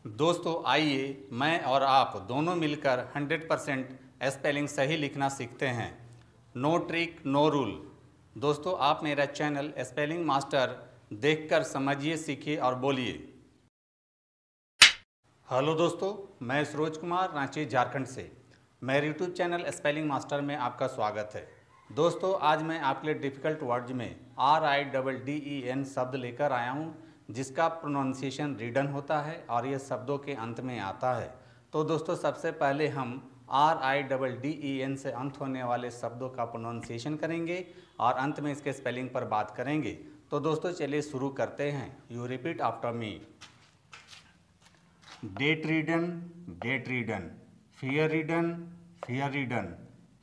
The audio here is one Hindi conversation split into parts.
दोस्तों आइए मैं और आप दोनों मिलकर 100% स्पेलिंग सही लिखना सीखते हैं। No trick no rule. दोस्तों आप मेरा चैनल स्पेलिंग मास्टर देखकर समझिए, सीखिए और बोलिए। हेलो दोस्तों, मैं सरोज कुमार, रांची झारखंड से। मेरे यूट्यूब चैनल स्पेलिंग मास्टर में आपका स्वागत है। दोस्तों आज मैं आपके लिए डिफ़िकल्ट वर्ड्स में RIDDEN शब्द लेकर आया हूँ, जिसका प्रोनाउंसिएशन रिडन होता है और ये शब्दों के अंत में आता है। तो दोस्तों सबसे पहले हम RIDDEN से अंत होने वाले शब्दों का प्रोनाउंसिएशन करेंगे और अंत में इसके स्पेलिंग पर बात करेंगे। तो दोस्तों चलिए शुरू करते हैं। You repeat after me. Debt ridden, debt ridden, fear ridden, fear ridden,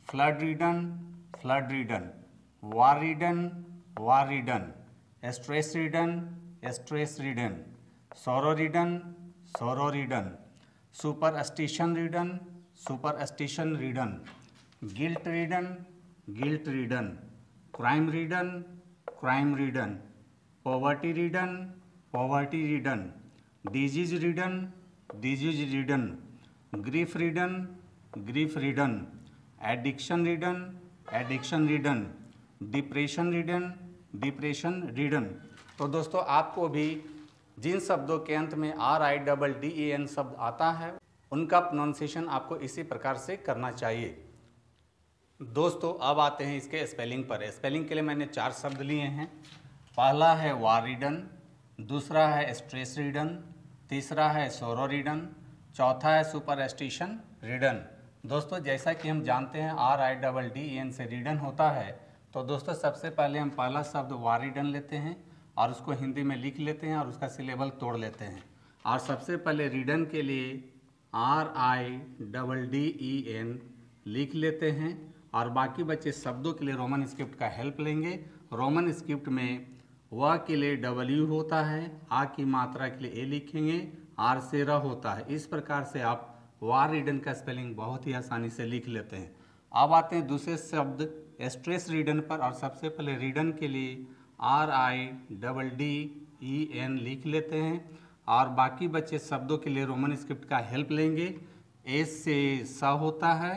flood ridden, flood ridden, war ridden, war ridden, stress ridden, stress ridden, sorrow ridden, sorrow ridden, superstition ridden, superstition ridden, guilt ridden, guilt ridden, crime ridden, crime ridden, poverty ridden, poverty ridden, disease ridden, disease ridden, grief ridden, grief ridden, addiction ridden, addiction ridden, depression ridden, depression ridden। तो दोस्तों आपको भी जिन शब्दों के अंत में RIDDEN शब्द आता है उनका प्रोनाउंसिएशन आपको इसी प्रकार से करना चाहिए। दोस्तों अब आते हैं इसके स्पेलिंग पर। स्पेलिंग के लिए मैंने 4 शब्द लिए हैं। पहला है वार रिडन, दूसरा है स्ट्रेस रिडन, तीसरा है सोरो रिडन, चौथा है सुपरस्टिशन रिडन। दोस्तों जैसा कि हम जानते हैं RIDDEN से रिडन होता है, तो दोस्तों सबसे पहले हम पहला शब्द वार रिडन लेते हैं और उसको हिंदी में लिख लेते हैं और उसका सिलेबल तोड़ लेते हैं। और सबसे पहले रिडन के लिए RIDDEN लिख लेते हैं और बाकी बचे शब्दों के लिए रोमन स्क्रिप्ट का हेल्प लेंगे। रोमन स्क्रिप्ट में व के लिए W होता है, आ की मात्रा के लिए ए लिखेंगे, आर से र होता है। इस प्रकार से आप वार रिडन का स्पेलिंग बहुत ही आसानी से लिख लेते हैं। अब आते हैं दूसरे शब्द स्ट्रेस रिडन पर और सबसे पहले रिडन के लिए RIDDEN लिख लेते हैं और बाकी बचे शब्दों के लिए रोमन स्क्रिप्ट का हेल्प लेंगे। एस से स होता है,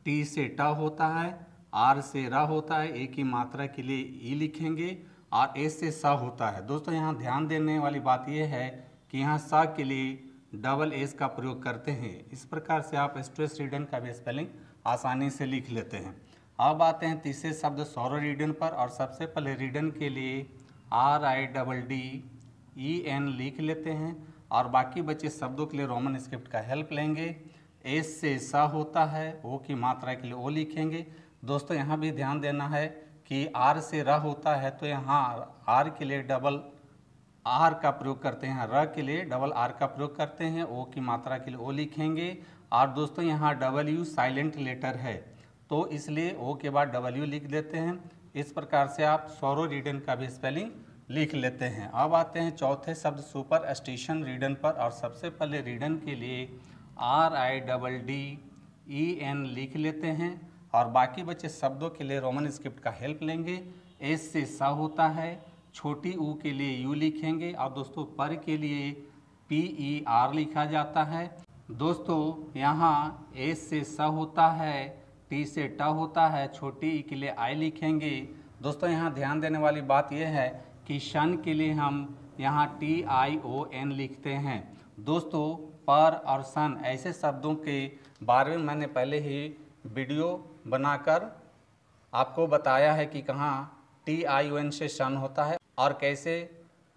टी से ट होता है, आर से र होता है, ए की मात्रा के लिए ई लिखेंगे और एस से स होता है। दोस्तों यहाँ ध्यान देने वाली बात यह है कि यहाँ स के लिए डबल एस का प्रयोग करते हैं। इस प्रकार से आप स्ट्रेस रिडन का भी स्पेलिंग आसानी से लिख लेते हैं। अब आते हैं तीसरे शब्द सोरो रिडन पर और सबसे पहले रिडन के लिए RIDDEN लिख लेते हैं और बाकी बचे शब्दों के लिए रोमन स्क्रिप्ट का हेल्प लेंगे। एस से स होता है, ओ की मात्रा के लिए ओ लिखेंगे। दोस्तों यहाँ भी ध्यान देना है कि आर से र होता है, तो यहाँ आर के लिए डबल आर का प्रयोग करते हैं, र के लिए डबल आर का प्रयोग करते हैं, ओ की मात्रा के लिए ओ लिखेंगे। और दोस्तों यहाँ W साइलेंट लेटर है, तो इसलिए ओ के बाद W लिख देते हैं। इस प्रकार से आप सोरो रिडन का भी स्पेलिंग लिख लेते हैं। अब आते हैं चौथे शब्द सुपरस्टिशन रिडन पर और सबसे पहले रिडन के लिए RIDDEN लिख लेते हैं और बाकी बचे शब्दों के लिए रोमन स्क्रिप्ट का हेल्प लेंगे। एस से स होता है, छोटी ऊ के लिए यू लिखेंगे और दोस्तों पर के लिए PER लिखा जाता है। दोस्तों यहाँ एस से स होता है, टी से ट होता है, छोटी ई के लिए आई लिखेंगे। दोस्तों यहाँ ध्यान देने वाली बात यह है कि शन के लिए हम यहाँ TION लिखते हैं। दोस्तों पर और सन ऐसे शब्दों के बारे में मैंने पहले ही वीडियो बनाकर आपको बताया है कि कहाँ TION से सन होता है और कैसे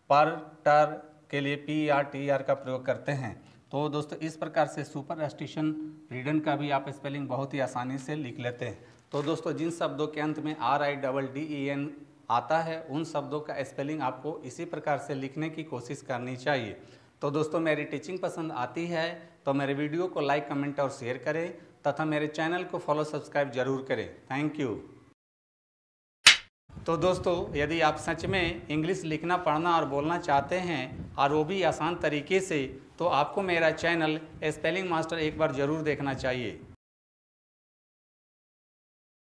पर टर के लिए PER का प्रयोग करते हैं। तो दोस्तों इस प्रकार से सुपरस्टिशन रिडन का भी आप स्पेलिंग बहुत ही आसानी से लिख लेते हैं। तो दोस्तों जिन शब्दों के अंत में RIDDEN आता है उन शब्दों का स्पेलिंग आपको इसी प्रकार से लिखने की कोशिश करनी चाहिए। तो दोस्तों मेरी टीचिंग पसंद आती है तो मेरे वीडियो को लाइक, कमेंट और शेयर करें तथा मेरे चैनल को फॉलो, सब्सक्राइब जरूर करें। Thank you. तो दोस्तों यदि आप सच में इंग्लिश लिखना, पढ़ना और बोलना चाहते हैं और वो भी आसान तरीके से, तो आपको मेरा चैनल स्पेलिंग मास्टर एक बार ज़रूर देखना चाहिए।